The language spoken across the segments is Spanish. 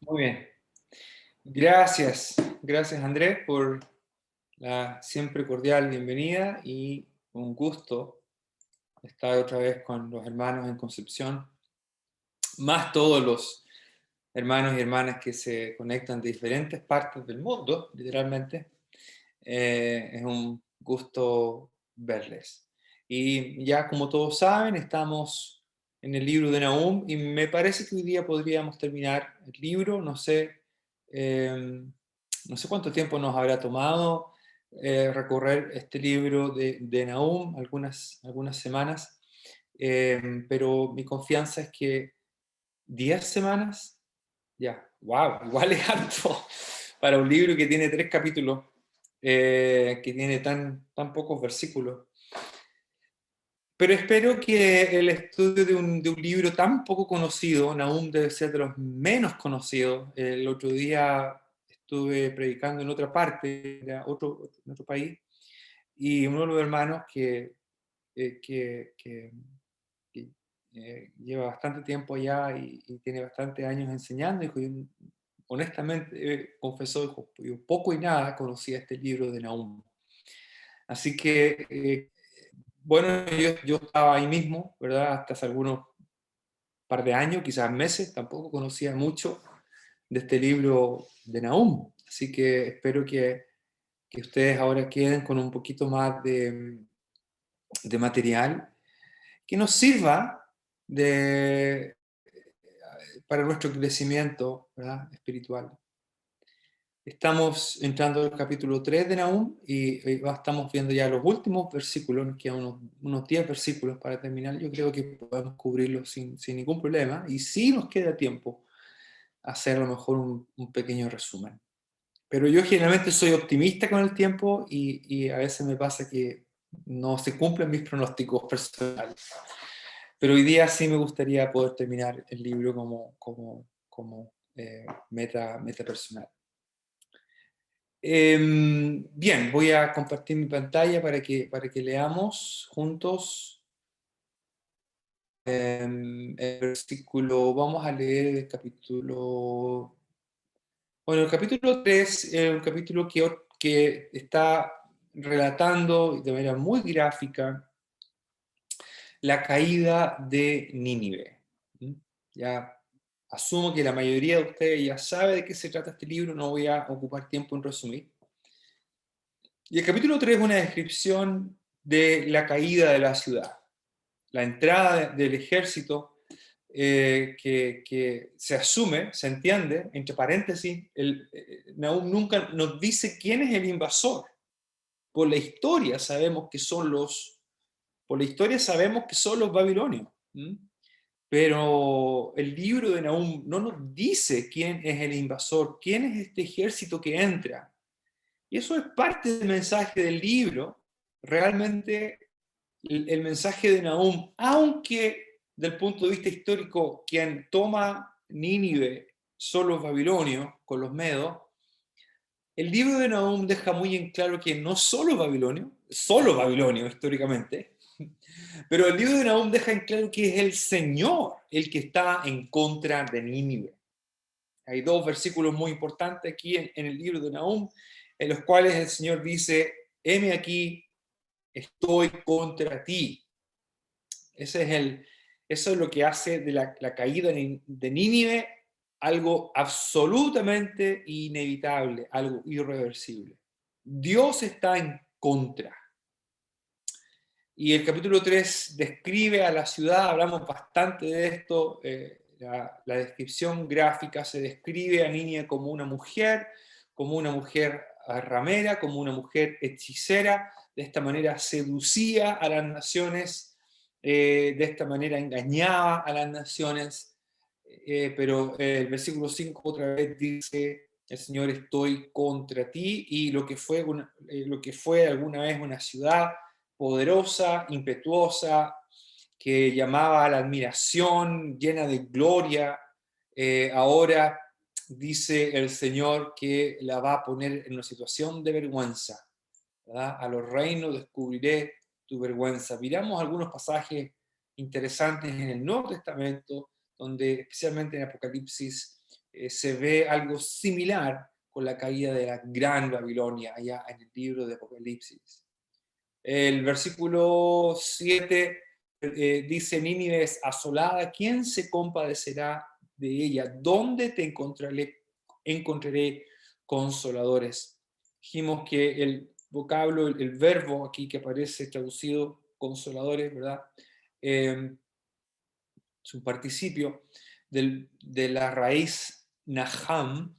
Muy bien. Gracias Andrés por la siempre cordial bienvenida y un gusto estar otra vez con los hermanos en Concepción, más todos los hermanos y hermanas que se conectan de diferentes partes del mundo, literalmente. Es un gusto verles. Y ya como todos saben, estamos en el libro de Nahum y me parece que hoy día podríamos terminar el libro. No sé cuánto tiempo nos habrá tomado recorrer este libro de Nahum, algunas semanas, pero mi confianza es que 10 semanas, ya, wow, igual es harto para un libro que tiene 3 capítulos, que tiene tan pocos versículos. Pero espero que el estudio de un libro tan poco conocido, Nahum debe ser de los menos conocidos. El otro día estuve predicando en otra parte, en otro país, y uno de los hermanos eh, que, que- que lleva bastante tiempo allá y tiene bastantes años enseñando, dijo, yo, honestamente, confesó, dijo, yo poco y nada conocía este libro de Nahum. Así que bueno, yo estaba ahí mismo, ¿verdad? Hasta hace algunos par de años, quizás meses, tampoco conocía mucho de este libro de Nahum. Así que espero que ustedes ahora queden con un poquito más de material que nos sirva de, para nuestro crecimiento, ¿verdad? Espiritual. Estamos entrando al capítulo 3 de Nahum y estamos viendo ya los últimos versículos, nos quedan unos 10 versículos para terminar. Yo creo que podemos cubrirlos sin ningún problema y si nos queda tiempo, hacer a lo mejor un pequeño resumen. Pero yo generalmente soy optimista con el tiempo y a veces me pasa que no se cumplen mis pronósticos personales. Pero hoy día sí me gustaría poder terminar el libro como meta personal. Bien, voy a compartir mi pantalla para que leamos juntos el versículo. Vamos a leer el capítulo. Bueno, el capítulo 3 es un capítulo que está relatando de manera muy gráfica la caída de Nínive. Ya asumo que la mayoría de ustedes ya sabe de qué se trata este libro, no voy a ocupar tiempo en resumir. Y el capítulo 3 es una descripción de la caída de la ciudad, la entrada del ejército que se asume, se entiende, entre paréntesis, Nahum nunca nos dice quién es el invasor. Por la historia sabemos que son los babilonios. Pero el libro de Nahum no nos dice quién es el invasor, quién es este ejército que entra. Y eso es parte del mensaje del libro. Realmente el mensaje de Nahum, aunque del punto de vista histórico quien toma Nínive son los babilonios con los medos, el libro de Nahum deja muy en claro que no solo Babilonio históricamente, pero el libro de Nahum deja en claro que es el Señor el que está en contra de Nínive. Hay 2 versículos muy importantes aquí en el libro de Nahum, en los cuales el Señor dice, heme aquí, estoy contra ti. Eso es lo que hace de la caída de Nínive algo absolutamente inevitable, algo irreversible. Dios está en contra. Y el capítulo 3 describe a la ciudad, hablamos bastante de esto, la descripción gráfica se describe a Nínive como una mujer ramera, como una mujer hechicera, de esta manera seducía a las naciones, de esta manera engañaba a las naciones, pero el versículo 5 otra vez dice, el Señor estoy contra ti, y lo que fue alguna vez una ciudad poderosa, impetuosa, que llamaba a la admiración, llena de gloria, ahora dice el Señor que la va a poner en una situación de vergüenza, ¿verdad? A los reinos descubriré tu vergüenza. Miramos algunos pasajes interesantes en el Nuevo Testamento, donde especialmente en Apocalipsis se ve algo similar con la caída de la gran Babilonia, allá en el libro de Apocalipsis. El versículo 7 dice: Nínive es asolada, ¿quién se compadecerá de ella? ¿Dónde te encontraré consoladores? Dijimos que el vocablo, el verbo aquí que aparece traducido consoladores, ¿verdad? Es un participio de la raíz naham,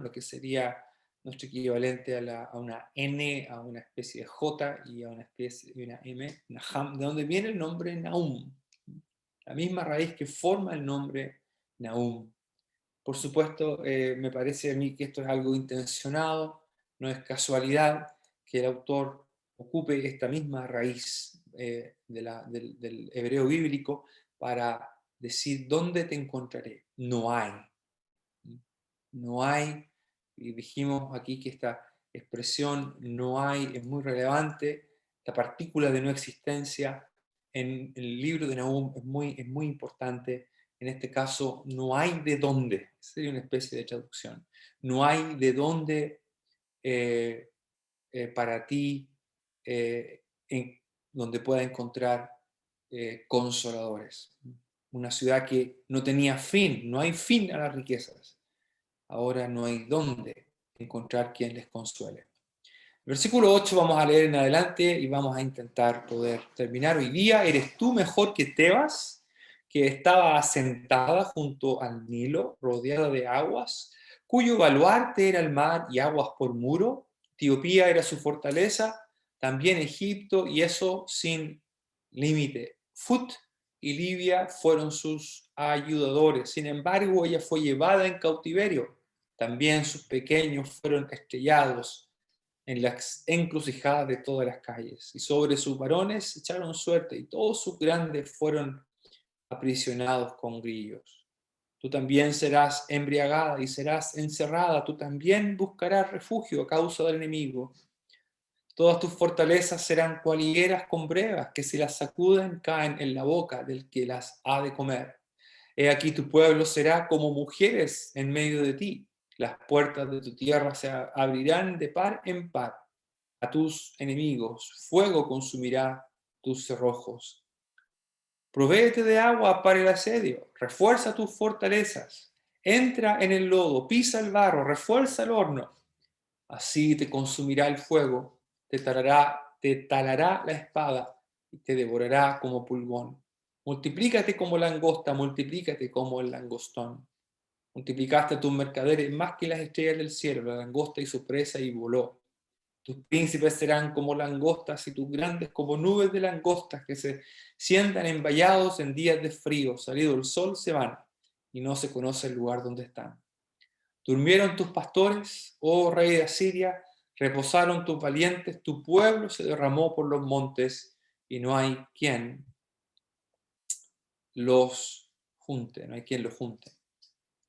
lo que sería nuestro equivalente a una N, a una especie de J y a una especie de una M, naham, de donde viene el nombre Nahum, la misma raíz que forma el nombre Nahum. Por supuesto, me parece a mí que esto es algo intencionado, no es casualidad que el autor ocupe esta misma raíz del hebreo bíblico para decir: ¿dónde te encontraré? No hay. No hay, y dijimos aquí que esta expresión no hay es muy relevante, la partícula de no existencia en el libro de Nahum es muy importante. En este caso, no hay de dónde, sería una especie de traducción. No hay de dónde para ti donde pueda encontrar consoladores. Una ciudad que no tenía fin, no hay fin a las riquezas. Ahora no hay dónde encontrar quien les consuele. Versículo 8 vamos a leer en adelante y vamos a intentar poder terminar. Hoy día eres tú mejor que Tebas, que estaba asentada junto al Nilo, rodeada de aguas, cuyo baluarte era el mar y aguas por muro. Etiopía era su fortaleza, también Egipto, y eso sin límite. Fut y Libia fueron sus ayudadores. Sin embargo, ella fue llevada en cautiverio. También sus pequeños fueron estrellados en las encrucijadas de todas las calles. Y sobre sus varones echaron suerte, y todos sus grandes fueron aprisionados con grillos. Tú también serás embriagada y serás encerrada. Tú también buscarás refugio a causa del enemigo. Todas tus fortalezas serán cual higueras con brevas, que si las sacuden caen en la boca del que las ha de comer. He aquí tu pueblo será como mujeres en medio de ti. Las puertas de tu tierra se abrirán de par en par. A tus enemigos fuego consumirá tus cerrojos. Provéete de agua para el asedio, refuerza tus fortalezas, entra en el lodo, pisa el barro, refuerza el horno. Así te consumirá el fuego, te talará la espada y te devorará como pulgón. Multiplícate como langosta, multiplícate como el langostón. Multiplicaste a tus mercaderes más que las estrellas del cielo, la langosta y su presa y voló. Tus príncipes serán como langostas y tus grandes como nubes de langostas que se sientan envallados en días de frío. Salido el sol se van y no se conoce el lugar donde están. Durmieron tus pastores, oh rey de Asiria, reposaron tus valientes, tu pueblo se derramó por los montes y no hay quien los junte, no hay quien los junte.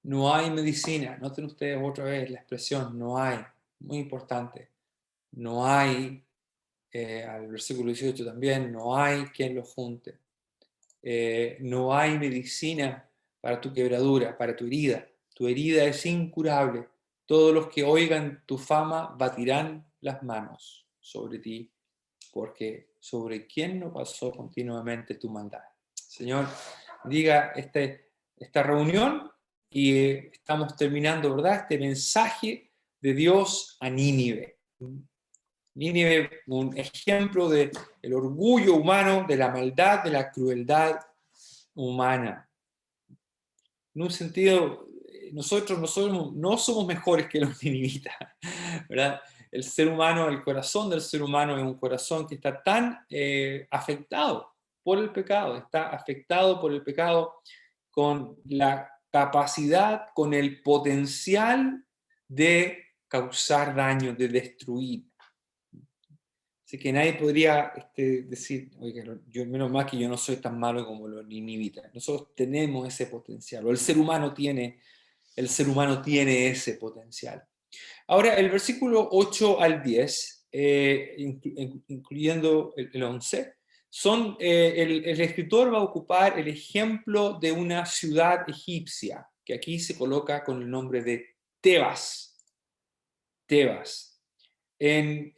No hay medicina, noten ustedes otra vez la expresión no hay, muy importante. No hay, al versículo 18 también, no hay quien los junte. No hay medicina para tu quebradura, para tu herida. Tu herida es incurable. Todos los que oigan tu fama batirán las manos sobre ti, porque sobre quién no pasó continuamente tu maldad. Señor, diga esta reunión y estamos terminando, ¿verdad? Este mensaje de Dios a Nínive. Nínive, un ejemplo del orgullo humano, de la maldad, de la crueldad humana. En un sentido, nosotros no somos mejores que los ninivitas, ¿verdad? El ser humano, el corazón del ser humano es un corazón que está tan afectado por el pecado, está afectado por el pecado con la capacidad, con el potencial de causar daño, de destruir. Así que nadie podría decir, oiga, yo, menos mal que yo no soy tan malo como los ninivitas. Nosotros tenemos ese potencial, o el ser humano tiene ese potencial. Ahora, el versículo 8 al 10, incluyendo el 11, el escritor va a ocupar el ejemplo de una ciudad egipcia. que aquí se coloca con el nombre de Tebas. Tebas. En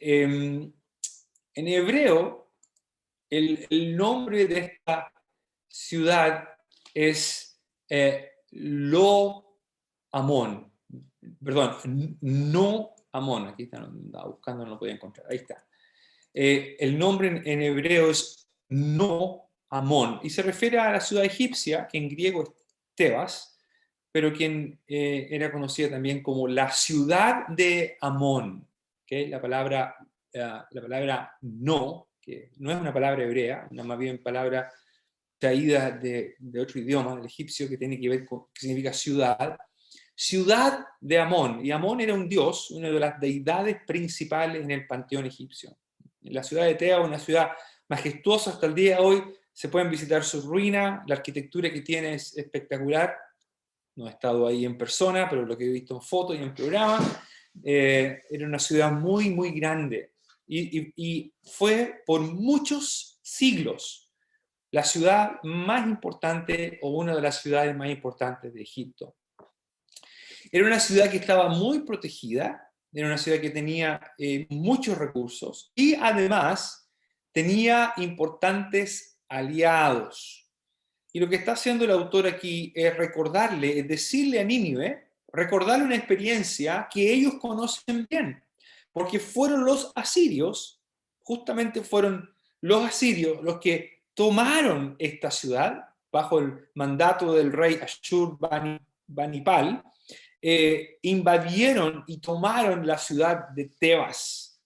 hebreo, el nombre de esta ciudad es Lo Amón. Perdón, no Amón. Aquí estaba buscando, no lo podía encontrar. Ahí está. El nombre en hebreo es No Amón y se refiere a la ciudad egipcia, que en griego es Tebas, pero quien era conocida también como la ciudad de Amón. ¿Okay? La palabra no, que no es una palabra hebrea, una más bien palabra traída de otro idioma, del egipcio, que tiene que ver con, que significa ciudad. Ciudad de Amón. Y Amón era un dios, una de las deidades principales en el panteón egipcio. La ciudad de Tebas, una ciudad majestuosa hasta el día de hoy, se pueden visitar sus ruinas, la arquitectura que tiene es espectacular. No he estado ahí en persona, pero lo que he visto en fotos y en programas, era una ciudad muy, muy grande. Y fue por muchos siglos la ciudad más importante o una de las ciudades más importantes de Egipto. Era una ciudad que estaba muy protegida, era una ciudad que tenía muchos recursos y además tenía importantes aliados. Y lo que está haciendo el autor aquí es recordarle, es decirle a Nínive, recordarle una experiencia que ellos conocen bien, porque fueron los asirios, justamente fueron los asirios los que tomaron esta ciudad bajo el mandato del rey Ashur-banipal, invadieron y tomaron la ciudad de Tebas.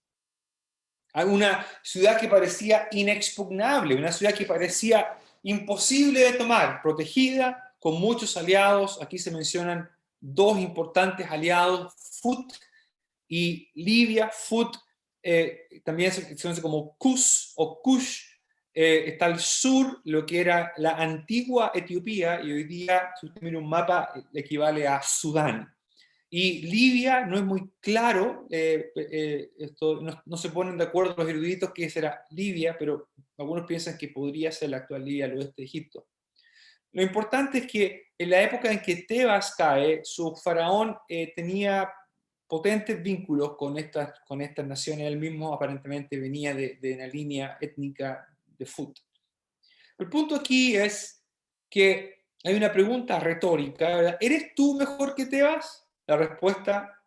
Una ciudad que parecía inexpugnable, una ciudad que parecía imposible de tomar, protegida, con muchos aliados. Aquí se mencionan dos importantes aliados, Fut y Libia. Fut también se conoce como Kus o Kush. Está al sur, lo que era la antigua Etiopía, y hoy día, si usted mira un mapa, equivale a Sudán. Y Libia no es muy claro, esto, no se ponen de acuerdo los eruditos que será Libia, pero algunos piensan que podría ser la actual Libia al oeste de Egipto. Lo importante es que en la época en que Tebas cae, su faraón tenía potentes vínculos con estas naciones. Él mismo aparentemente venía de una línea étnica de Fut. El punto aquí es que hay una pregunta retórica, ¿verdad? ¿Eres tú mejor que Tebas? La respuesta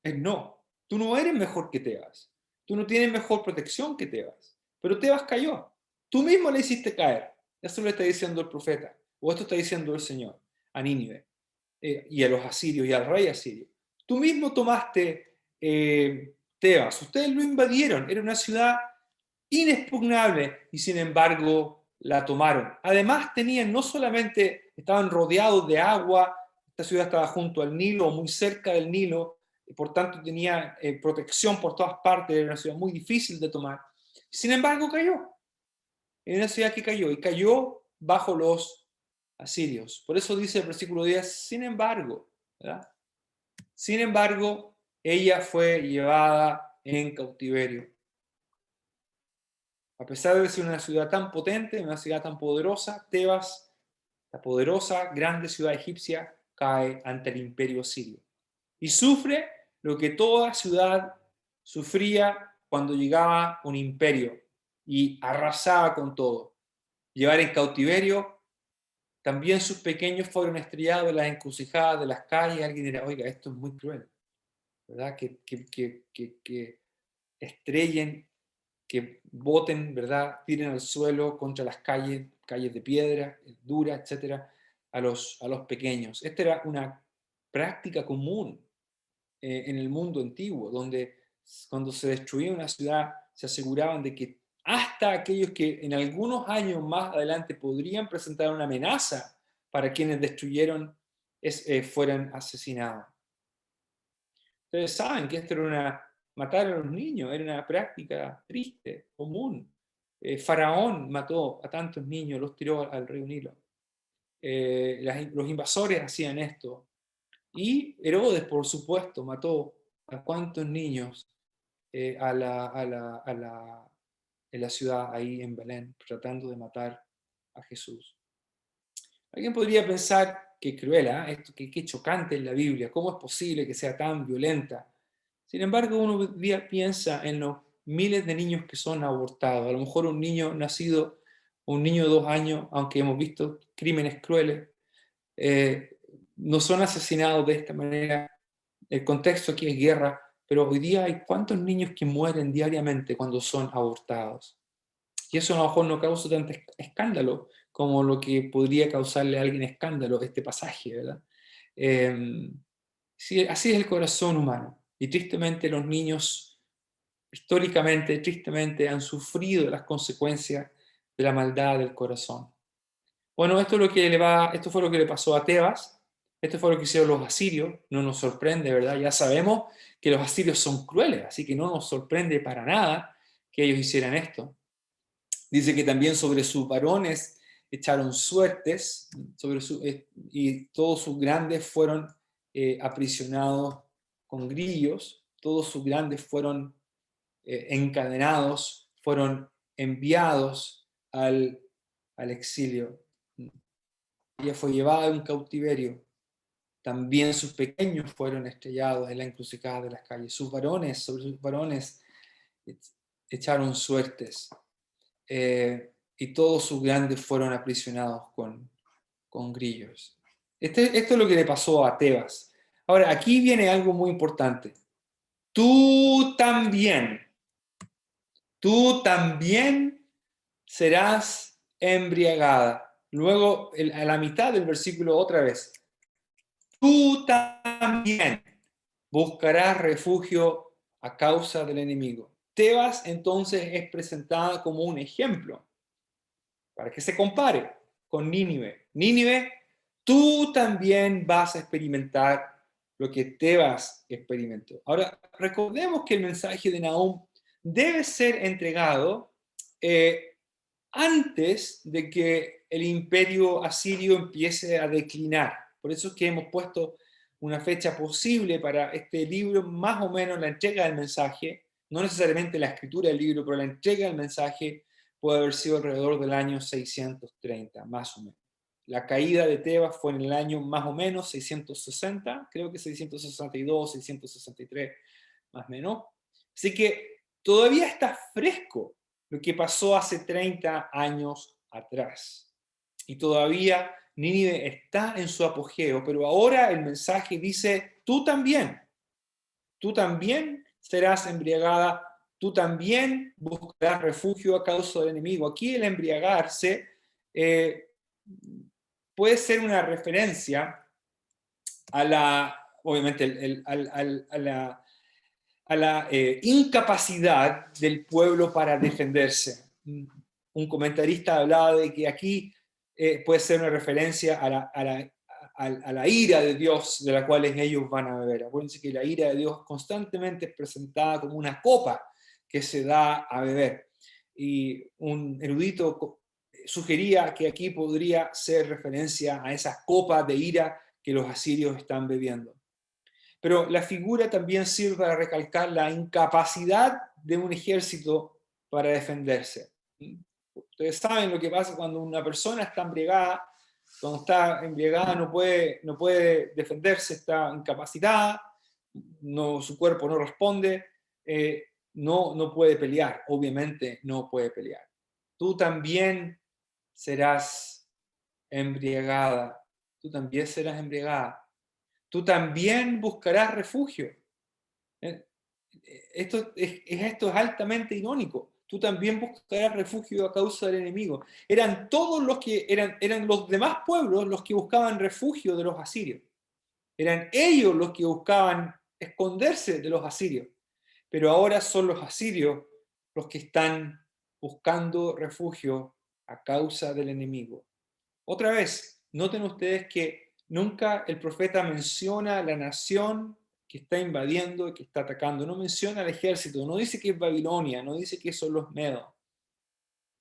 es no. Tú no eres mejor que Tebas. Tú no tienes mejor protección que Tebas. Pero Tebas cayó. Tú mismo le hiciste caer. Eso le está diciendo el profeta. O esto está diciendo el Señor a Nínive y a los asirios y al rey asirio. Tú mismo tomaste Tebas. Ustedes lo invadieron. Era una ciudad inexpugnable y sin embargo la tomaron. Además tenían, no solamente estaban rodeados de agua, esta ciudad estaba junto al Nilo, muy cerca del Nilo, y por tanto tenía protección por todas partes, era una ciudad muy difícil de tomar. Sin embargo cayó, era una ciudad que cayó y cayó bajo los asirios. Por eso dice el versículo 10, sin embargo, ¿verdad? Sin embargo, ella fue llevada en cautiverio. A pesar de ser una ciudad tan potente, una ciudad tan poderosa, Tebas, la poderosa, grande ciudad egipcia, cae ante el imperio sirio. Y sufre lo que toda ciudad sufría cuando llegaba un imperio y arrasaba con todo. Llevar en cautiverio, también sus pequeños fueron estrellados en las encrucijadas de las calles. Alguien dirá, oiga, esto es muy cruel, ¿verdad? Que estrellen, que boten, ¿verdad? Tiren al suelo contra las calles de piedra, duras, etcétera, a los pequeños. Esta era una práctica común en el mundo antiguo, donde cuando se destruía una ciudad se aseguraban de que hasta aquellos que en algunos años más adelante podrían presentar una amenaza para quienes destruyeron fueran asesinados. Ustedes saben que esto era matar a los niños, era una práctica triste, común. Faraón mató a tantos niños, los tiró al río Nilo. Los invasores hacían esto. Y Herodes, por supuesto, mató a cuantos niños en la ciudad ahí en Belén, tratando de matar a Jesús. Alguien podría pensar, qué cruel, ¿eh? Esto, qué chocante en la Biblia, ¿cómo es posible que sea tan violenta? Sin embargo, uno día piensa en los miles de niños que son abortados. A lo mejor un niño nacido, un niño de 2 años, aunque hemos visto crímenes crueles, no son asesinados de esta manera. El contexto aquí es guerra, pero hoy día hay cuántos niños que mueren diariamente cuando son abortados. Y eso a lo mejor no causa tanto escándalo como lo que podría causarle a alguien escándalo este pasaje, ¿verdad? Sí, así es el corazón humano. Y tristemente los niños, históricamente, tristemente, han sufrido las consecuencias de la maldad del corazón. Bueno, esto fue lo que le pasó a Tebas, esto fue lo que hicieron los asirios, no nos sorprende, ¿verdad? Ya sabemos que los asirios son crueles, así que no nos sorprende para nada que ellos hicieran esto. Dice que también sobre sus varones echaron suertes, y todos sus grandes fueron aprisionados con grillos, todos sus grandes fueron encadenados, fueron enviados al exilio. Ella fue llevada a un cautiverio. También sus pequeños fueron estrellados en la encrucijada de las calles. Sobre sus varones echaron suertes. Y todos sus grandes fueron aprisionados con grillos. Esto es lo que le pasó a Tebas. Ahora, aquí viene algo muy importante. Tú también serás embriagada. Luego, a la mitad del versículo, otra vez. Tú también buscarás refugio a causa del enemigo. Tebas entonces es presentada como un ejemplo para que se compare con Nínive. Nínive, tú también vas a experimentar lo que Tebas experimentó. Ahora, recordemos que el mensaje de Nahum debe ser entregado antes de que el imperio asirio empiece a declinar. Por eso es que hemos puesto una fecha posible para este libro, más o menos la entrega del mensaje, no necesariamente la escritura del libro, pero la entrega del mensaje puede haber sido alrededor del año 630, más o menos. La caída de Tebas fue en el año más o menos 660, creo que 662, 663, más o menos. Así que todavía está fresco lo que pasó hace 30 años atrás. Y todavía Nínive está en su apogeo, pero ahora el mensaje dice, tú también serás embriagada, tú también buscarás refugio a causa del enemigo. Aquí el embriagarse puede ser una referencia a la, obviamente, a la incapacidad del pueblo para defenderse. Un comentarista hablaba de que aquí puede ser una referencia a la ira de Dios de la cual ellos van a beber. Acuérdense que la ira de Dios constantemente es presentada como una copa que se da a beber. Y un erudito sugería que aquí podría ser referencia a esa copa de ira que los asirios están bebiendo. Pero la figura también sirve para recalcar la incapacidad de un ejército para defenderse. Ustedes saben lo que pasa cuando una persona está embriagada. Cuando está embriagada no puede defenderse, está incapacitada, su cuerpo no responde, no puede pelear, obviamente no puede pelear. Tú también serás embriagada, tú también serás embriagada. Tú también buscarás refugio. Esto es altamente irónico. Tú también buscarás refugio a causa del enemigo. Eran todos los que eran los demás pueblos los que buscaban refugio de los asirios. Eran ellos los que buscaban esconderse de los asirios. Pero ahora son los asirios los que están buscando refugio a causa del enemigo. Otra vez, noten ustedes que nunca el profeta menciona la nación que está invadiendo y que está atacando. No menciona al ejército, no dice que es Babilonia, no dice que son los medos.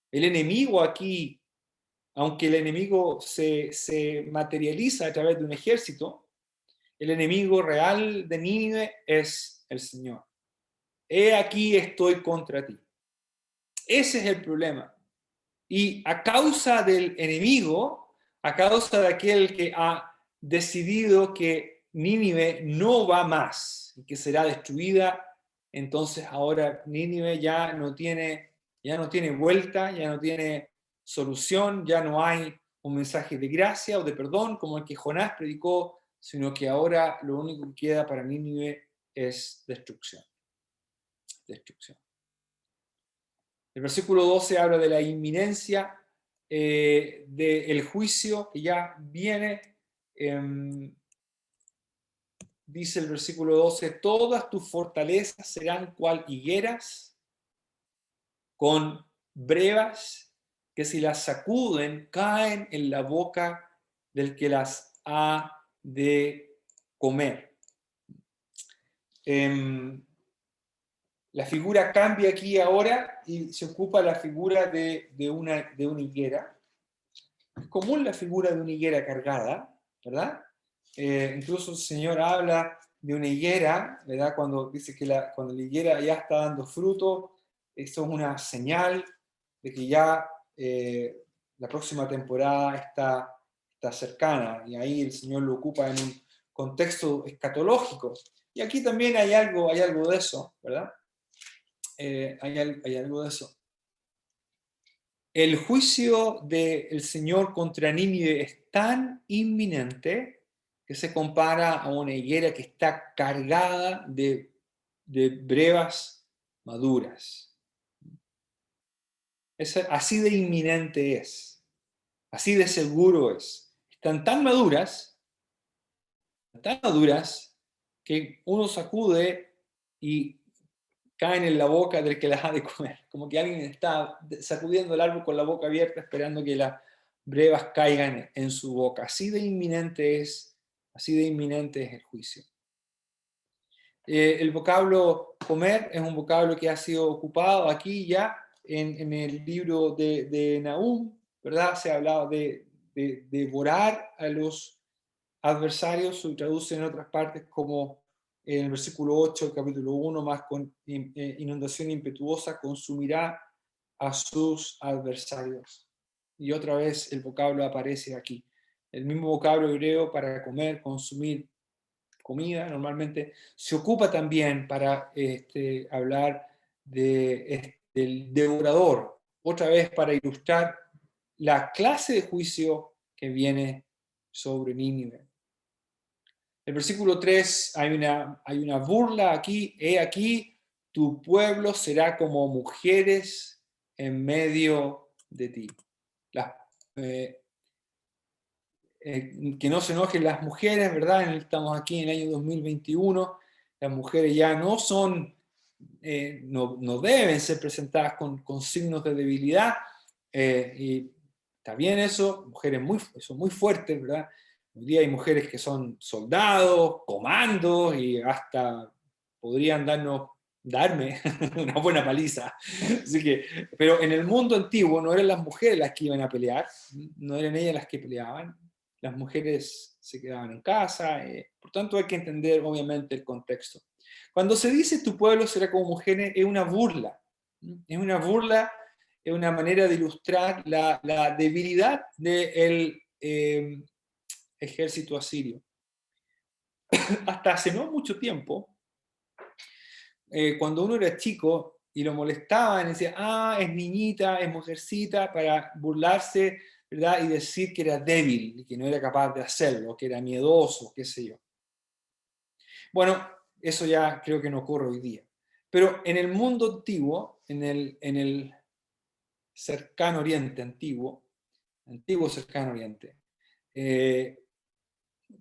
El enemigo aquí, aunque el enemigo se materializa a través de un ejército, el enemigo real de Nínive es el Señor. He aquí estoy contra ti. Ese es el problema. Y a causa del enemigo, a causa de aquel que decidido que Nínive no va más y que será destruida. Entonces ahora Nínive ya no tiene vuelta, ya no tiene solución, ya no hay un mensaje de gracia o de perdón como el que Jonás predicó, sino que ahora lo único que queda para Nínive es destrucción. Destrucción. El versículo 12 habla de la inminencia del juicio que ya viene. Dice el versículo 12, todas tus fortalezas serán cual higueras, con brevas, que si las sacuden, caen en la boca del que las ha de comer. La figura cambia aquí ahora y se ocupa la figura de una higuera. Es común la figura de una higuera cargada, ¿verdad? Incluso el Señor habla de una higuera, ¿verdad? Cuando dice que cuando la higuera ya está dando fruto, eso es una señal de que ya la próxima temporada está cercana, y ahí el Señor lo ocupa en un contexto escatológico. Y aquí también hay algo de eso, ¿verdad? Hay algo de eso. El juicio del Señor contra Nínive es tan inminente que se compara a una higuera que está cargada de brevas maduras. Así de inminente es, así de seguro es. Están tan maduras que uno sacude y caen en la boca del que las ha de comer. Como que alguien está sacudiendo el árbol con la boca abierta esperando que las brevas caigan en su boca. Así de inminente es el juicio. El vocablo comer es un vocablo que ha sido ocupado aquí ya en el libro de Nahum, ¿verdad? Se ha hablado de devorar a los adversarios, se traduce en otras partes como en el versículo 8 del capítulo 1, más con inundación impetuosa, consumirá a sus adversarios. Y otra vez el vocablo aparece aquí. El mismo vocablo hebreo para comer, consumir comida, normalmente se ocupa también para hablar del devorador, otra vez para ilustrar la clase de juicio que viene sobre Nínive. El versículo 3 hay una burla aquí. He aquí, tu pueblo será como mujeres en medio de ti. Que no se enojen las mujeres, ¿verdad? Estamos aquí en el año 2021. Las mujeres ya no son, no deben ser presentadas con signos de debilidad. Y está bien eso, mujeres son muy fuertes, ¿verdad? Hoy día hay mujeres que son soldados, comandos y hasta podrían darme una buena paliza. Así que, pero en el mundo antiguo no eran las mujeres las que iban a pelear, no eran ellas las que peleaban, las mujeres se quedaban en casa, por tanto hay que entender obviamente el contexto. Cuando se dice tu pueblo será como mujeres, es una burla, es una manera de ilustrar la debilidad del ejército asirio. Hasta hace no mucho tiempo, cuando uno era chico y lo molestaban, decía, es niñita, es mujercita, para burlarse, ¿verdad? Y decir que era débil, y que no era capaz de hacerlo, que era miedoso, qué sé yo. Bueno, eso ya creo que no ocurre hoy día. Pero en el mundo antiguo, en el cercano oriente antiguo cercano oriente,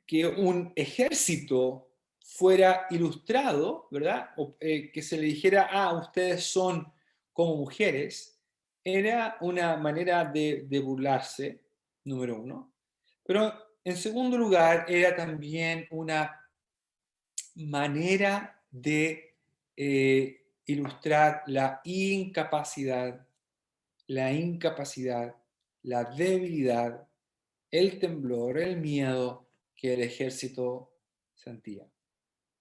que un ejército fuera ilustrado, ¿verdad? Que se le dijera, ustedes son como mujeres, era una manera de burlarse, número uno. Pero en segundo lugar, era también una manera de ilustrar la incapacidad, la debilidad, el temblor, el miedo que el ejército sentía.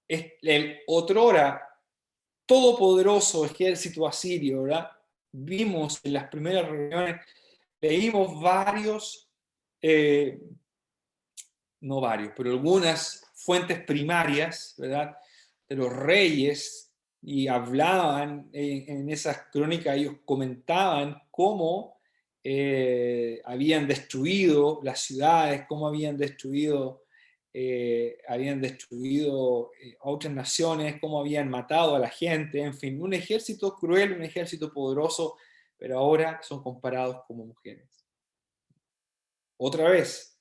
El otrora todopoderoso ejército asirio, ¿verdad? Vimos en las primeras reuniones, leímos varios no varios, pero algunas fuentes primarias, ¿verdad?, de los reyes, y hablaban en esas crónicas, ellos comentaban cómo habían destruido las ciudades, cómo habían destruido a otras naciones, cómo habían matado a la gente, en fin, un ejército cruel, un ejército poderoso, pero ahora son comparados como mujeres. Otra vez,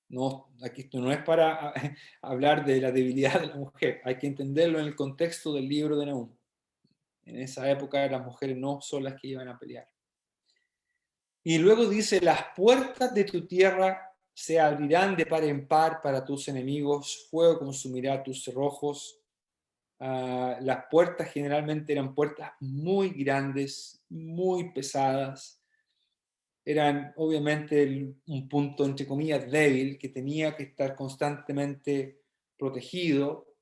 no, aquí esto no es para hablar de la debilidad de la mujer, hay que entenderlo en el contexto del libro de Nahum. En esa época las mujeres no son las que iban a pelear. Y luego dice, las puertas de tu tierra se abrirán de par en par para tus enemigos, fuego consumirá tus cerrojos. Las puertas generalmente eran puertas muy grandes, muy pesadas. Eran obviamente un punto, entre comillas, débil, que tenía que estar constantemente protegido,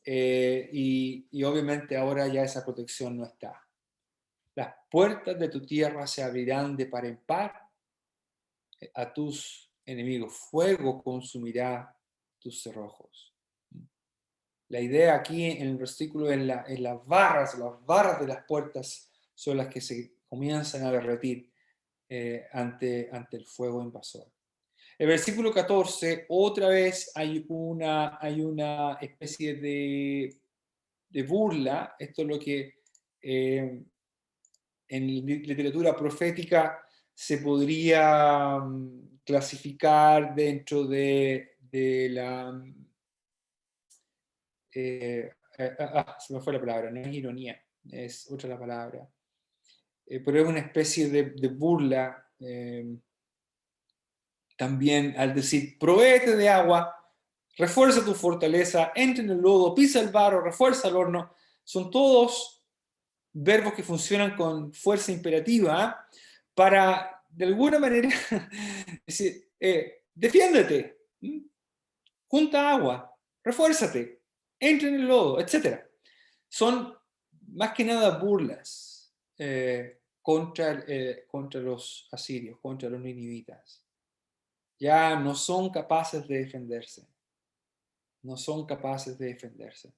y obviamente ahora ya esa protección no está. Las puertas de tu tierra se abrirán de par en par a tus enemigos. Fuego consumirá tus cerrojos. La idea aquí en el versículo, en las barras de las puertas son las que se comienzan a derretir ante el fuego invasor. El versículo 14, otra vez hay una especie de burla. Esto es lo que en literatura profética se podría clasificar dentro de la... se me fue la palabra, no es ironía, es otra la palabra. Pero es una especie de burla, también al decir, provéete de agua, refuerza tu fortaleza, entra en el lodo, pisa el barro, refuerza el horno. Son todos verbos que funcionan con fuerza imperativa para, de alguna manera, decir, defiéndete, junta agua, refuérzate, entra en el lodo, etc. Son más que nada burlas contra los asirios, contra los ninivitas. Ya no son capaces de defenderse. No son capaces de defenderse.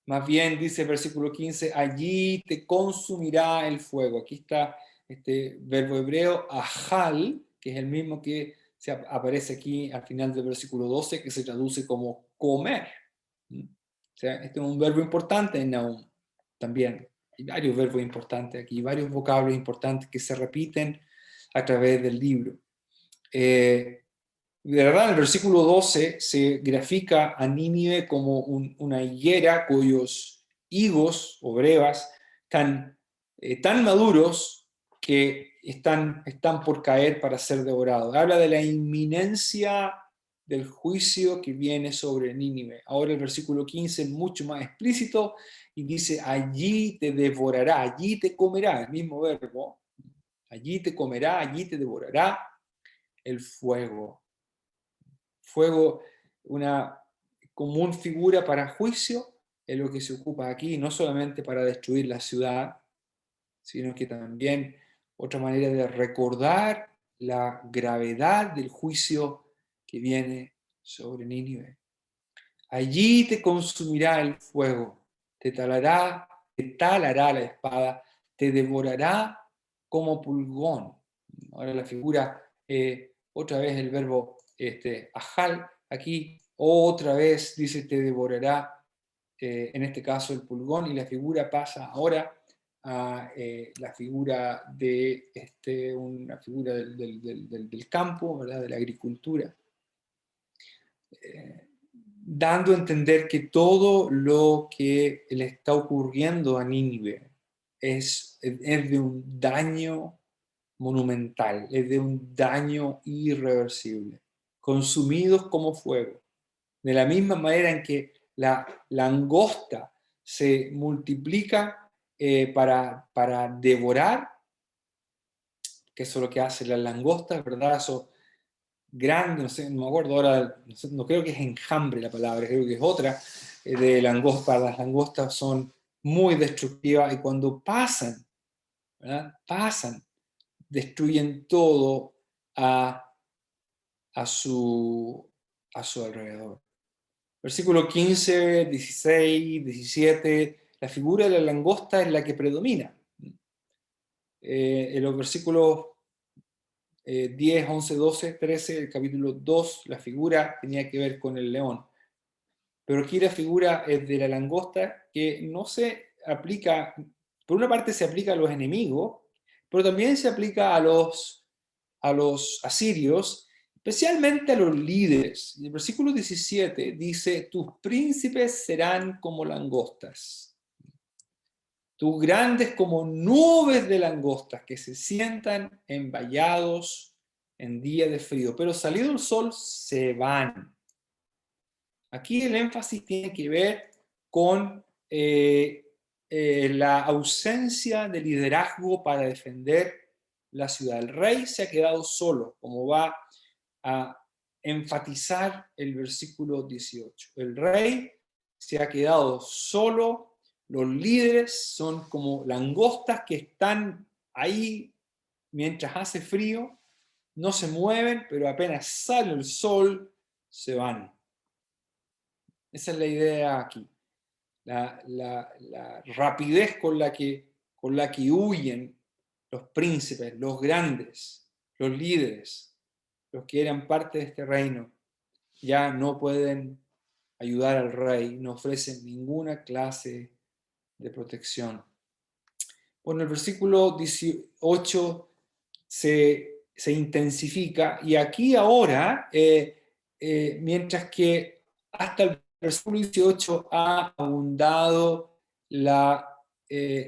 Más bien, dice el versículo 15, allí te consumirá el fuego. Aquí está este verbo hebreo, ajal, que es el mismo que aparece aquí al final del versículo 12, que se traduce como comer. O sea, este es un verbo importante en Nahum también. Hay varios verbos importantes aquí, varios vocablos importantes que se repiten a través del libro. De verdad, en el versículo 12 se grafica a Nínive como una higuera cuyos higos o brevas están tan maduros que están por caer para ser devorados. Habla de la inminencia del juicio que viene sobre Nínive. Ahora el versículo 15 es mucho más explícito y dice, allí te devorará, allí te comerá, el mismo verbo, allí te comerá, allí te devorará el fuego. Fuego, una común figura para juicio, es lo que se ocupa aquí, no solamente para destruir la ciudad, sino que también otra manera de recordar la gravedad del juicio que viene sobre Nínive. Allí te consumirá el fuego, te talará la espada, te devorará como pulgón. Ahora la figura, otra vez el verbo ajal, aquí otra vez dice te devorará, en este caso el pulgón, y la figura pasa ahora a la figura de una figura del campo, ¿verdad? De la agricultura, dando a entender que todo lo que le está ocurriendo a Nínive es de un daño monumental, es de un daño irreversible, consumidos como fuego. De la misma manera en que la langosta se multiplica para devorar, que eso es lo que hace la langosta, ¿verdad? Eso grande, no sé, no me acuerdo ahora, no creo que es enjambre la palabra, creo que es otra, de langosta. Las langostas son muy destructivas y cuando pasan, ¿verdad? Pasan, destruyen todo a su a su alrededor. Versículo 15, 16, 17, la figura de la langosta es la que predomina. En los versículos 10, 11, 12, 13, el capítulo 2, la figura tenía que ver con el león. Pero aquí la figura es de la langosta, que no se aplica, por una parte se aplica a los enemigos, pero también se aplica a los asirios, especialmente a los líderes. Y el versículo 17 dice: tus príncipes serán como langostas, tus grandes como nubes de langostas que se sientan envallados en día de frío, pero salido el sol se van. Aquí el énfasis tiene que ver con la ausencia de liderazgo para defender la ciudad. El rey se ha quedado solo, como va a enfatizar el versículo 18. El rey se ha quedado solo, los líderes son como langostas que están ahí mientras hace frío, no se mueven, pero apenas sale el sol, se van. Esa es la idea aquí. La rapidez con la que huyen los príncipes, los grandes, los líderes, los que eran parte de este reino, ya no pueden ayudar al rey, no ofrecen ninguna clase de protección. Bueno, el versículo 18 se intensifica, y aquí ahora, mientras que hasta el versículo 18 ha abundado la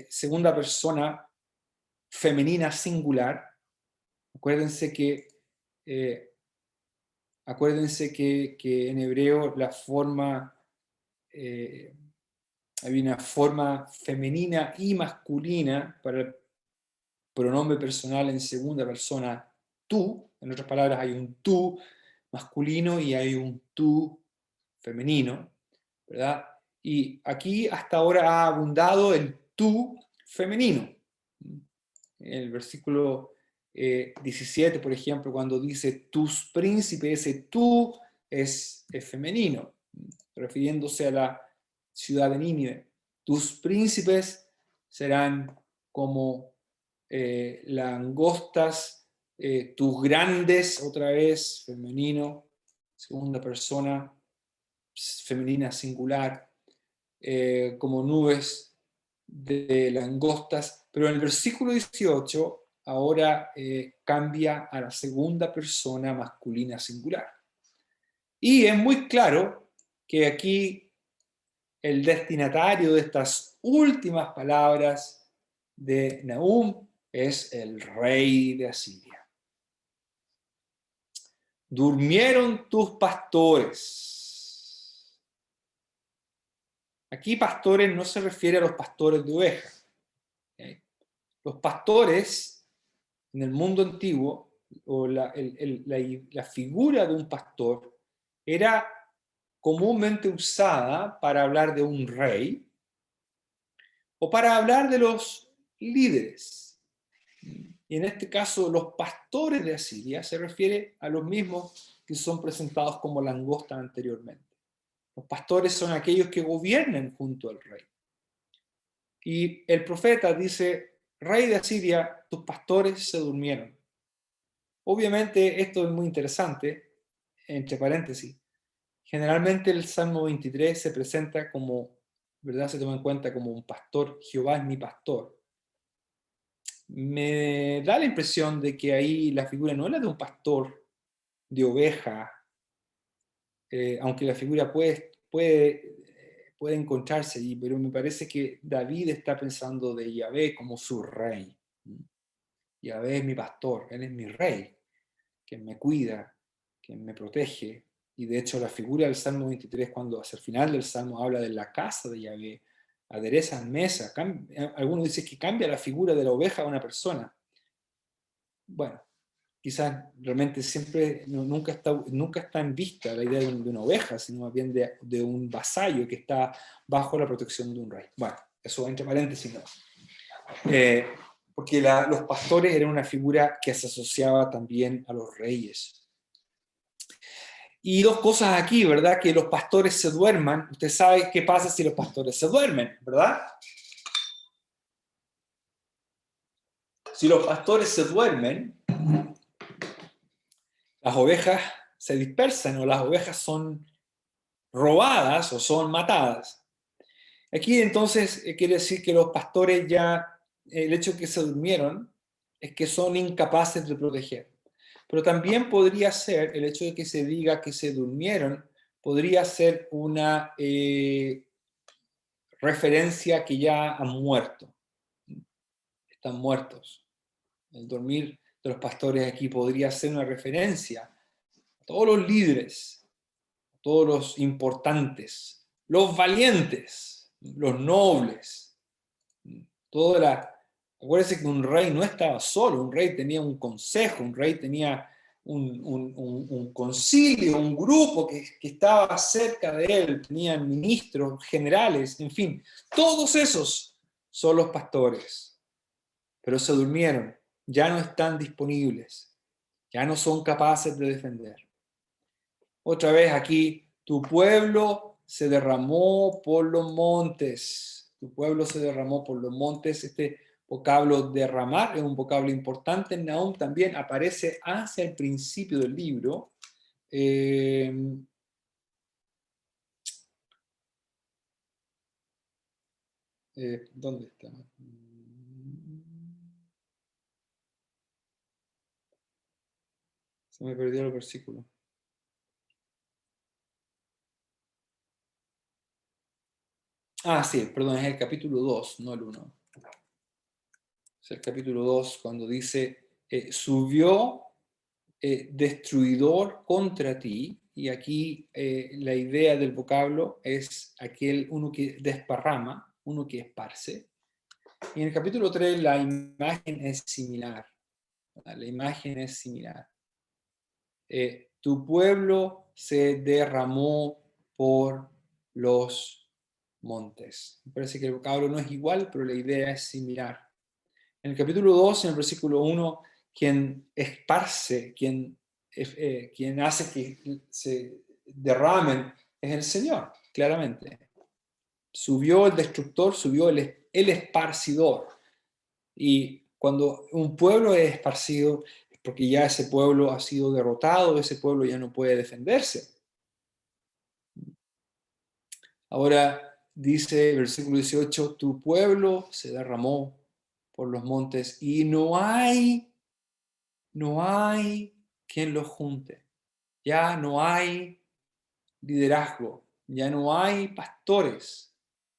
segunda persona femenina singular. Acuérdense que en hebreo la forma, hay una forma femenina y masculina para el pronombre personal en segunda persona, tú. En otras palabras, hay un tú masculino y hay un tú femenino, ¿verdad? Y aquí hasta ahora ha abundado el tú femenino. En el versículo 17, por ejemplo, cuando dice tus príncipes, ese tú es femenino, refiriéndose a la ciudad de Nínive. Tus príncipes serán como langostas, tus grandes, otra vez, femenino, segunda persona, femenina singular, como nubes de langostas, pero en el versículo 18 ahora cambia a la segunda persona masculina singular. Y es muy claro que aquí el destinatario de estas últimas palabras de Nahum es el rey de Asiria. Durmieron tus pastores. Aquí pastores no se refiere a los pastores de ovejas. ¿Okay? Los pastores en el mundo antiguo, o la figura de un pastor, era comúnmente usada para hablar de un rey o para hablar de los líderes. Y en este caso, los pastores de Asiria se refiere a los mismos que son presentados como langostas anteriormente. Los pastores son aquellos que gobiernan junto al rey. Y el profeta dice: rey de Asiria, tus pastores se durmieron. Obviamente esto es muy interesante, entre paréntesis. Generalmente el Salmo 23 se presenta como, ¿verdad? Se toma en cuenta como un pastor. Jehová es mi pastor. Me da la impresión de que ahí la figura no es la de un pastor de oveja, aunque la figura puede encontrarse allí, pero me parece que David está pensando de Yahvé como su rey. Yahvé es mi pastor, él es mi rey, quien me cuida, quien me protege. Y de hecho la figura del Salmo 23, cuando hacia el final del Salmo habla de la casa de Yahvé, aderezan mesa, algunos dicen que cambia la figura de la oveja a una persona. Bueno, quizás realmente siempre, nunca está en vista la idea de una oveja, sino más bien de un vasallo que está bajo la protección de un rey. Bueno, eso entre paréntesis, ¿no? Porque los pastores eran una figura que se asociaba también a los reyes. Y dos cosas aquí, ¿verdad? Que los pastores se duerman. Usted sabe qué pasa si los pastores se duermen, ¿verdad? Si los pastores se duermen, las ovejas se dispersan o las ovejas son robadas o son matadas. Aquí entonces quiere decir que los pastores ya, el hecho de que se durmieron, es que son incapaces de proteger. Pero también podría ser, el hecho de que se diga que se durmieron, podría ser una referencia que ya han muerto. Están muertos. El dormir de los pastores aquí podría ser una referencia a todos los líderes, a todos los importantes, los valientes, los nobles. Toda la... Acuérdense que un rey no estaba solo, un rey tenía un consejo, un rey tenía un concilio, un grupo que estaba cerca de él, tenían ministros, generales, en fin, todos esos son los pastores, pero se durmieron, ya no están disponibles, ya no son capaces de defender. Otra vez aquí, tu pueblo se derramó por los montes, tu pueblo se derramó por los montes. Este vocablo derramar es un vocablo importante en Nahum, también aparece hacia el principio del libro. ¿Dónde está? Se me perdió el versículo. Sí, perdón, es el capítulo 2, no el 1. Es el capítulo 2 cuando dice, subió destruidor contra ti, y aquí la idea del vocablo es aquel uno que desparrama, uno que esparce. Y en el capítulo 3 la imagen es similar. La imagen es similar. Tu pueblo se derramó por los montes. Me parece que el vocablo no es igual, pero la idea es similar. En el capítulo 2, en el versículo 1, quien esparce, quien hace que se derramen, es el Señor, claramente. Subió el destructor, subió el esparcidor. Y cuando un pueblo es esparcido, es porque ya ese pueblo ha sido derrotado, ese pueblo ya no puede defenderse. Ahora dice el versículo 18, tu pueblo se derramó por los montes y no hay quien los junte. Ya no hay liderazgo, ya no hay pastores.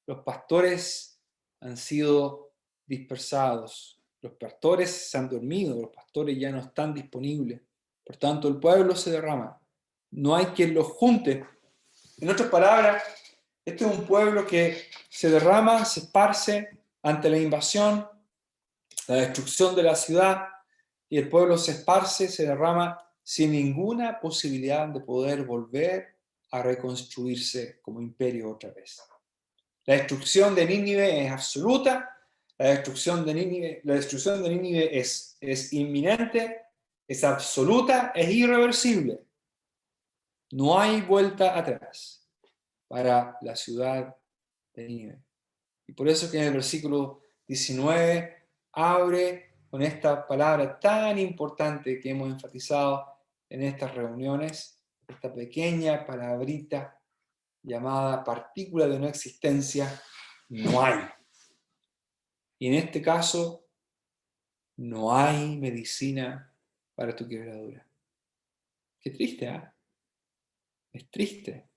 Los pastores han sido dispersados, los pastores se han dormido, los pastores ya no están disponibles. Por tanto, el pueblo se derrama. No hay quien los junte. En otras palabras, este es un pueblo que se derrama, se esparce ante la invasión, la destrucción de la ciudad, y el pueblo se esparce, se derrama sin ninguna posibilidad de poder volver a reconstruirse como imperio otra vez. La destrucción de Nínive es absoluta, la destrucción de Nínive es inminente, es absoluta, es irreversible. No hay vuelta atrás para la ciudad de Nínive. Y por eso que en el versículo 19 abre con esta palabra tan importante que hemos enfatizado en estas reuniones, esta pequeña palabrita llamada partícula de no existencia, no hay. Y en este caso, no hay medicina para tu quebradura. Qué triste, ¿eh? Es triste.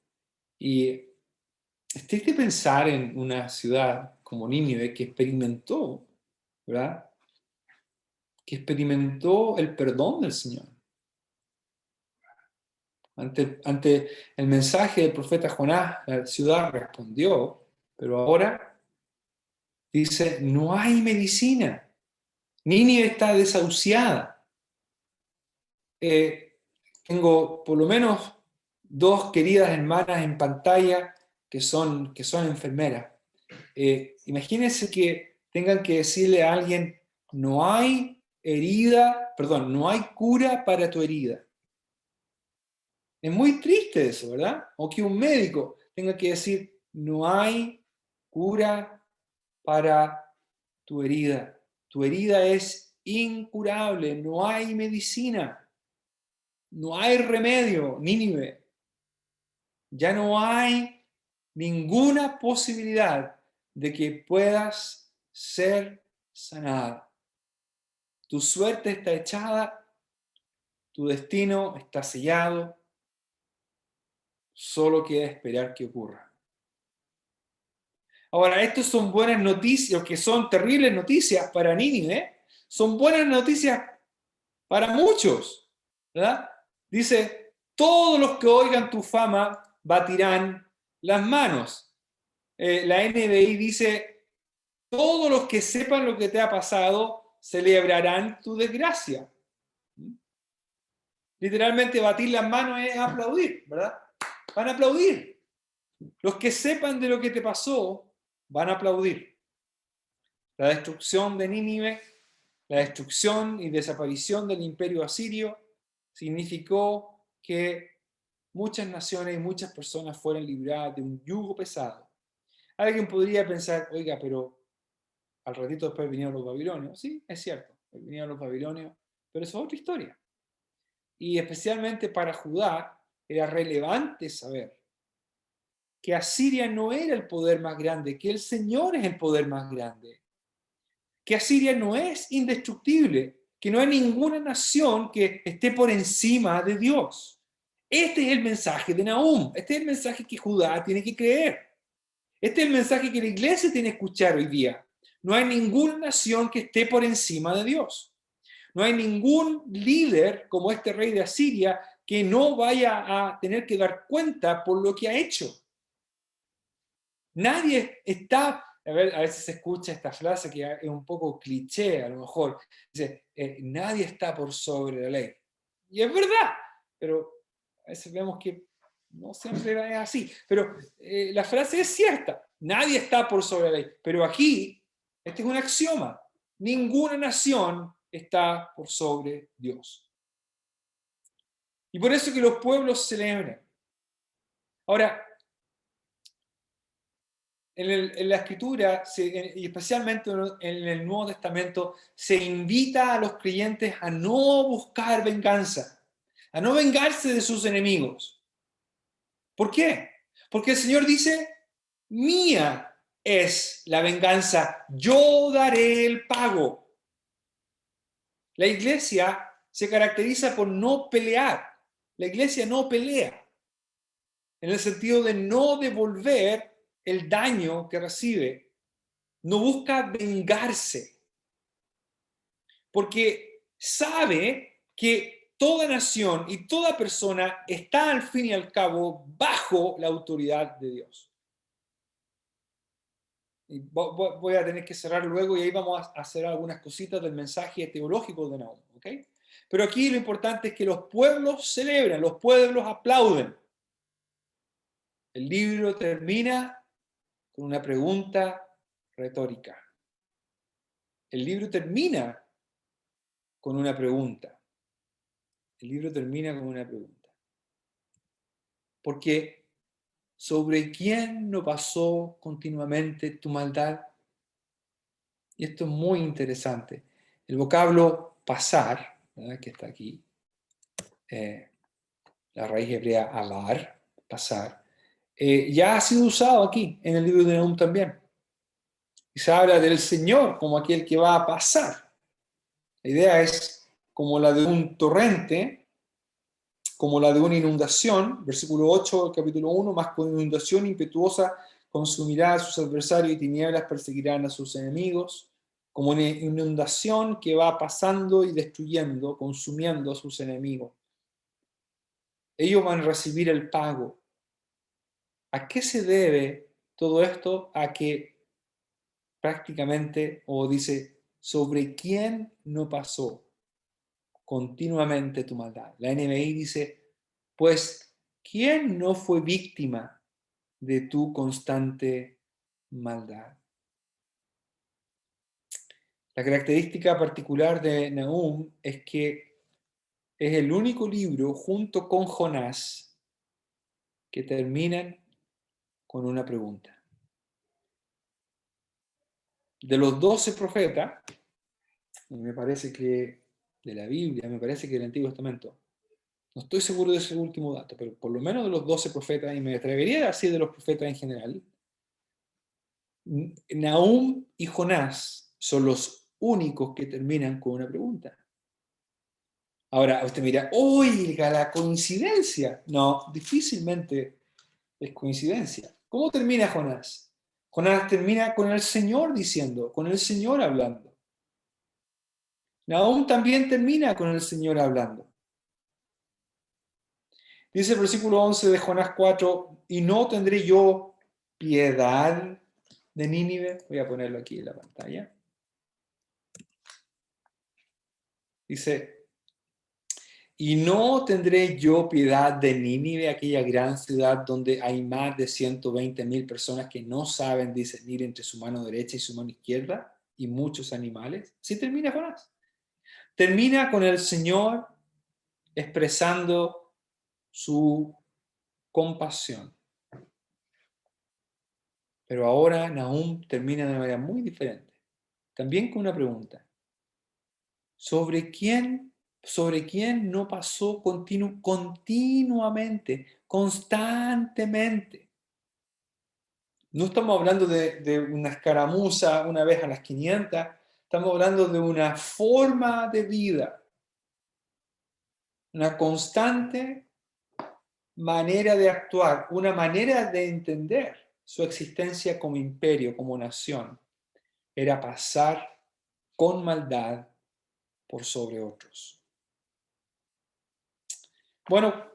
Y es triste pensar en una ciudad como Nínive que experimentó, ¿verdad? Que experimentó el perdón del Señor. Ante el mensaje del profeta Jonás, la ciudad respondió, pero ahora dice, no hay medicina. Nínive está desahuciada. Tengo por lo menos dos queridas hermanas en pantalla que son enfermeras. Imagínense que tengan que decirle a alguien, no hay cura para tu herida. Es muy triste eso, ¿verdad? O que un médico tenga que decir, no hay cura para tu herida. Tu herida es incurable, no hay medicina, no hay remedio, Nínive. Ya no hay ninguna posibilidad de que puedas ser sanada. Tu suerte está echada, tu destino está sellado, solo queda esperar que ocurra. Ahora, estos son buenas noticias, que son terribles noticias para Nínive, son buenas noticias para muchos, ¿verdad? Dice, todos los que oigan tu fama batirán las manos. La NBI dice, todos los que sepan lo que te ha pasado celebrarán tu desgracia. Literalmente batir las manos es aplaudir, ¿verdad? Van a aplaudir. Los que sepan de lo que te pasó van a aplaudir. La destrucción de Nínive, la destrucción y desaparición del imperio asirio significó que muchas naciones y muchas personas fueron libradas de un yugo pesado. Alguien podría pensar, oiga, pero al ratito después vinieron los babilonios. Sí, es cierto, vinieron los babilonios, pero eso es otra historia. Y especialmente para Judá era relevante saber que Asiria no era el poder más grande, que el Señor es el poder más grande, que Asiria no es indestructible, que no hay ninguna nación que esté por encima de Dios. Este es el mensaje de Nahum, este es el mensaje que Judá tiene que creer. Este es el mensaje que la iglesia tiene que escuchar hoy día. No hay ninguna nación que esté por encima de Dios. No hay ningún líder como este rey de Asiria que no vaya a tener que dar cuenta por lo que ha hecho. Nadie está, a veces se escucha esta frase que es un poco cliché a lo mejor, dice, nadie está por sobre la ley. Y es verdad, pero a veces vemos que no siempre es así. Pero la frase es cierta, nadie está por sobre la ley. Pero aquí, este es un axioma, ninguna nación está por sobre Dios. Y por eso que los pueblos celebran. Ahora, en la Escritura, y especialmente en el Nuevo Testamento, se invita a los creyentes a no buscar venganza, a no vengarse de sus enemigos. ¿Por qué? Porque el Señor dice, mía es la venganza, yo daré el pago. La iglesia se caracteriza por no pelear. La iglesia no pelea, en el sentido de no devolver el daño que recibe. No busca vengarse, porque sabe que toda nación y toda persona está al fin y al cabo bajo la autoridad de Dios. Y voy a tener que cerrar luego y ahí vamos a hacer algunas cositas del mensaje teológico de Nahum, ¿ok? Pero aquí lo importante es que los pueblos celebran, los pueblos aplauden. El libro termina con una pregunta retórica. El libro termina con una pregunta. El libro termina con una pregunta. Porque ¿sobre quién no pasó continuamente tu maldad? Y esto es muy interesante. El vocablo pasar, ¿verdad?, que está aquí, la raíz hebrea avar, pasar, ya ha sido usado aquí en el libro de Nahum también. Y se habla del Señor como aquel que va a pasar. La idea es como la de un torrente, como la de una inundación, versículo 8 del capítulo 1, más con inundación impetuosa consumirá a sus adversarios y tinieblas perseguirán a sus enemigos, como una inundación que va pasando y destruyendo, consumiendo a sus enemigos. Ellos van a recibir el pago. ¿A qué se debe todo esto? A que prácticamente, o dice, ¿sobre quién no pasó continuamente tu maldad? La NBI dice, pues, ¿quién no fue víctima de tu constante maldad? La característica particular de Nahum es que es el único libro, junto con Jonás, que terminan con una pregunta. De los 12 profetas, y me parece que de la Biblia, me parece que del Antiguo Testamento, no estoy seguro de ese último dato, pero por lo menos de los 12 profetas, y me atrevería a decir de los profetas en general, Nahum y Jonás son los únicos que terminan con una pregunta. Ahora, usted mira, oiga, la coincidencia. No, difícilmente es coincidencia. ¿Cómo termina Jonás? Jonás termina con el Señor diciendo, con el Señor hablando. Nahum también termina con el Señor hablando. Dice el versículo 11 de Jonás 4, ¿y no tendré yo piedad de Nínive? Voy a ponerlo aquí en la pantalla. Dice, ¿y no tendré yo piedad de Nínive, aquella gran ciudad donde hay más de 120,000 personas que no saben discernir entre su mano derecha y su mano izquierda, y muchos animales? Sí termina Jonás. Termina con el Señor expresando su compasión. Pero ahora Nahum termina de una manera muy diferente. También con una pregunta. ¿Sobre quién no pasó continuamente, constantemente? No estamos hablando de una escaramuza una vez a las 500, estamos hablando de una forma de vida, una constante manera de actuar, una manera de entender su existencia como imperio, como nación. Era pasar con maldad por sobre otros. Bueno,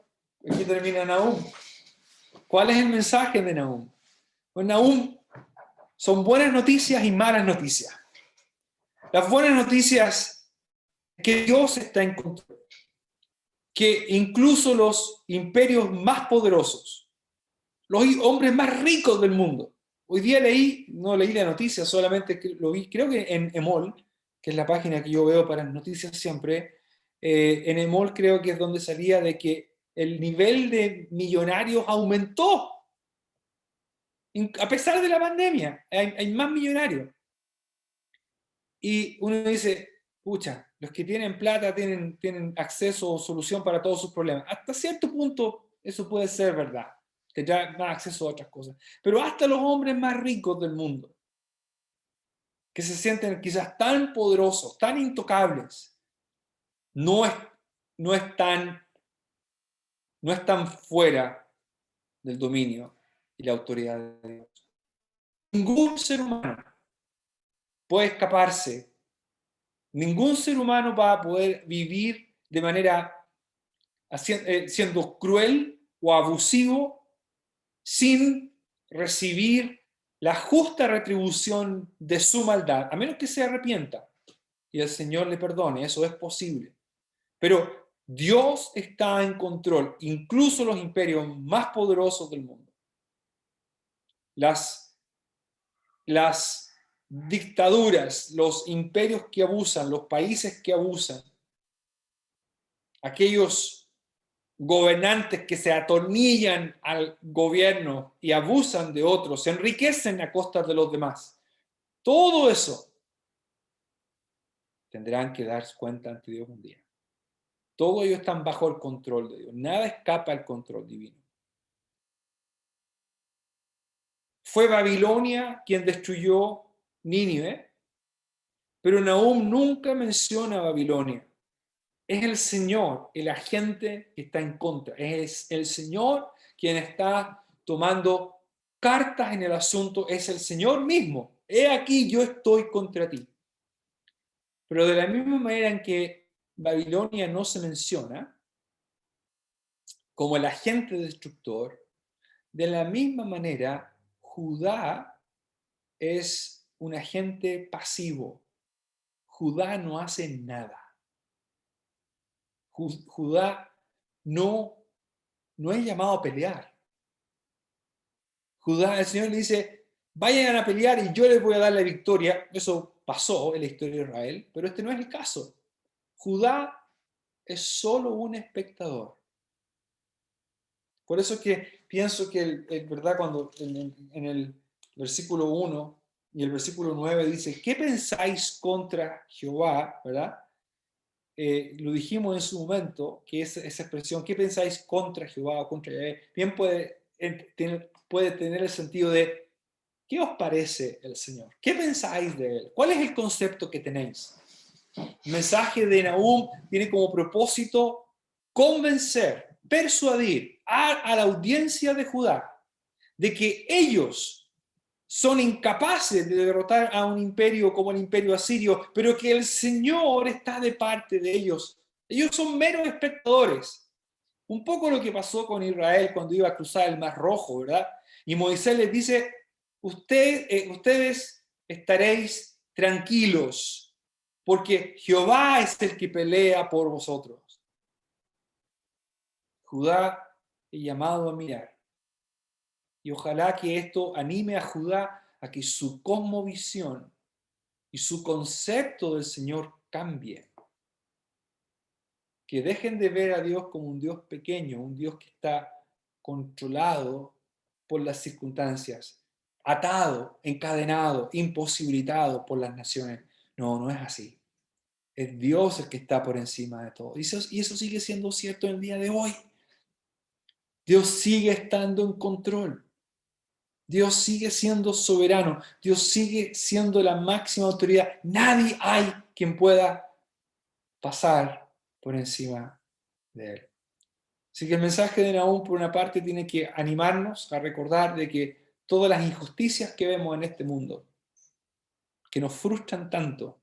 aquí termina Nahum. ¿Cuál es el mensaje de Nahum? Pues Nahum son buenas noticias y malas noticias. Las buenas noticias es que Dios está en control, que incluso los imperios más poderosos, los hombres más ricos del mundo, hoy día no leí la noticia, solamente lo vi, creo que en Emol, que es la página que yo veo para noticias siempre, en Emol creo que es donde salía de que el nivel de millonarios aumentó, a pesar de la pandemia, hay más millonarios. Y uno dice, pucha, los que tienen plata tienen acceso o solución para todos sus problemas. Hasta cierto punto eso puede ser verdad, tendrá más acceso a otras cosas. Pero hasta los hombres más ricos del mundo, que se sienten quizás tan poderosos, tan intocables, no, no, no están fuera del dominio y la autoridad de Dios. Ningún ser humano puede escaparse. Ningún ser humano va a poder vivir de manera siendo cruel o abusivo sin recibir la justa retribución de su maldad, a menos que se arrepienta y el Señor le perdone. Eso es posible. Pero Dios está en control, incluso los imperios más poderosos del mundo. Las dictaduras, los imperios que abusan, los países que abusan, aquellos gobernantes que se atornillan al gobierno y abusan de otros, se enriquecen a costa de los demás. Todo eso tendrán que darse cuenta ante Dios un día. Todos ellos están bajo el control de Dios. Nada escapa al control divino. Fue Babilonia quien destruyó Nínive, pero Nahum nunca menciona a Babilonia. Es el Señor, el agente que está en contra. Es el Señor quien está tomando cartas en el asunto. Es el Señor mismo. He aquí, yo estoy contra ti. Pero de la misma manera en que Babilonia no se menciona como el agente destructor, de la misma manera Judá es un agente pasivo. Judá no hace nada. Judá no es llamado a pelear. Judá, el Señor le dice, vayan a pelear y yo les voy a dar la victoria. Eso pasó en la historia de Israel, pero este no es el caso. Judá es solo un espectador. Por eso es que pienso que, ¿verdad? Cuando en el versículo 1 y el versículo 9 dice, ¿qué pensáis contra Jehová? ¿Verdad? Lo dijimos en su momento, que esa expresión, ¿qué pensáis contra Jehová o contra Yahvé? Bien puede tener el sentido de, ¿qué os parece el Señor? ¿Qué pensáis de Él? ¿Cuál es el concepto que tenéis? El mensaje de Nahum tiene como propósito convencer, persuadir a la audiencia de Judá de que ellos son incapaces de derrotar a un imperio como el imperio asirio, pero que el Señor está de parte de ellos. Ellos son meros espectadores. Un poco lo que pasó con Israel cuando iba a cruzar el Mar Rojo, ¿verdad? Y Moisés les dice, ustedes estaréis tranquilos, porque Jehová es el que pelea por vosotros. Judá es llamado a mirar. Y ojalá que esto anime a Judá a que su cosmovisión y su concepto del Señor cambie. Que dejen de ver a Dios como un Dios pequeño, un Dios que está controlado por las circunstancias, atado, encadenado, imposibilitado por las naciones. No, no es así. Es Dios el que está por encima de todo. Y eso sigue siendo cierto en el día de hoy. Dios sigue estando en control. Dios sigue siendo soberano. Dios sigue siendo la máxima autoridad. Nadie hay quien pueda pasar por encima de él. Así que el mensaje de Nahum, por una parte, tiene que animarnos a recordar de que todas las injusticias que vemos en este mundo, que nos frustran tanto,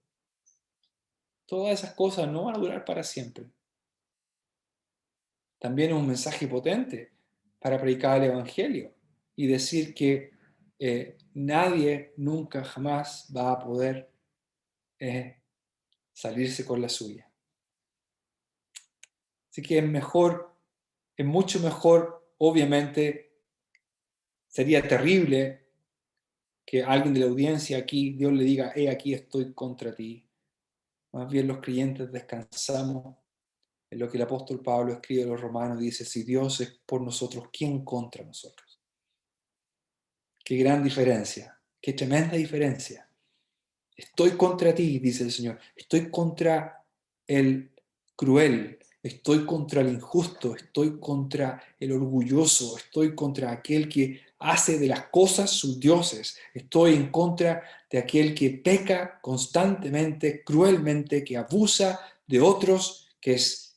todas esas cosas no van a durar para siempre. También es un mensaje potente para predicar el Evangelio y decir que nadie nunca jamás va a poder salirse con la suya. Así que es mucho mejor, obviamente, sería terrible que alguien de la audiencia aquí, Dios le diga, aquí estoy contra ti. Más bien los creyentes descansamos en lo que el apóstol Pablo escribe a los romanos, dice, si Dios es por nosotros, ¿quién contra nosotros? Qué gran diferencia, qué tremenda diferencia. Estoy contra ti, dice el Señor, estoy contra el cruel, estoy contra el injusto, estoy contra el orgulloso, estoy contra aquel que hace de las cosas sus dioses, estoy en contra de aquel que peca constantemente, cruelmente, que abusa de otros, que es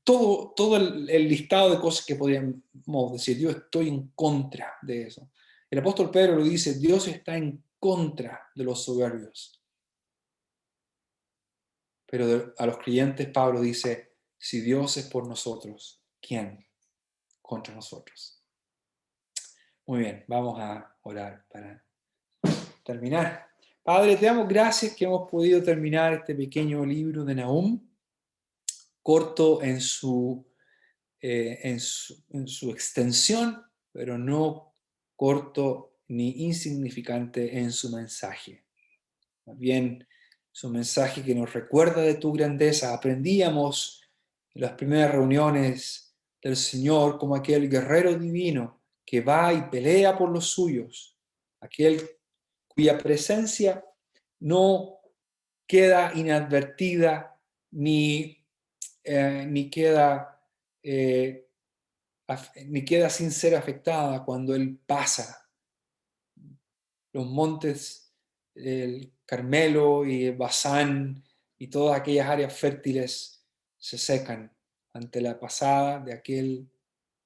todo el listado de cosas que podríamos decir. Yo estoy en contra de eso. El apóstol Pedro lo dice, Dios está en contra de los soberbios. Pero a los creyentes Pablo dice, si Dios es por nosotros, ¿quién contra nosotros? Muy bien, vamos a orar para terminar. Padre, te damos gracias que hemos podido terminar este pequeño libro de Nahum, corto en su extensión, pero no corto ni insignificante en su mensaje. Más bien, su mensaje que nos recuerda de tu grandeza. Aprendíamos en las primeras reuniones del Señor como aquel guerrero divino que va y pelea por los suyos, aquel cuya presencia no queda inadvertida ni queda ni queda sin ser afectada cuando Él pasa. Los montes, el Carmelo y el Basán y todas aquellas áreas fértiles se secan ante la pasada de aquel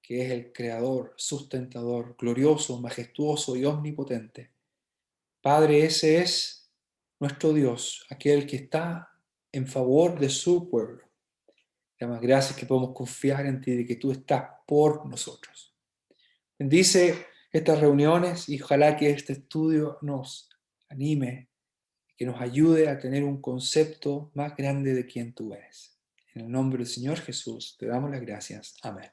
que es el creador, sustentador, glorioso, majestuoso y omnipotente. Padre, ese es nuestro Dios, aquel que está en favor de su pueblo. Te damos gracias que podemos confiar en ti, de que tú estás por nosotros. Bendice estas reuniones y ojalá que este estudio nos anime, que nos ayude a tener un concepto más grande de quién tú eres. En el nombre del Señor Jesús te damos las gracias. Amén.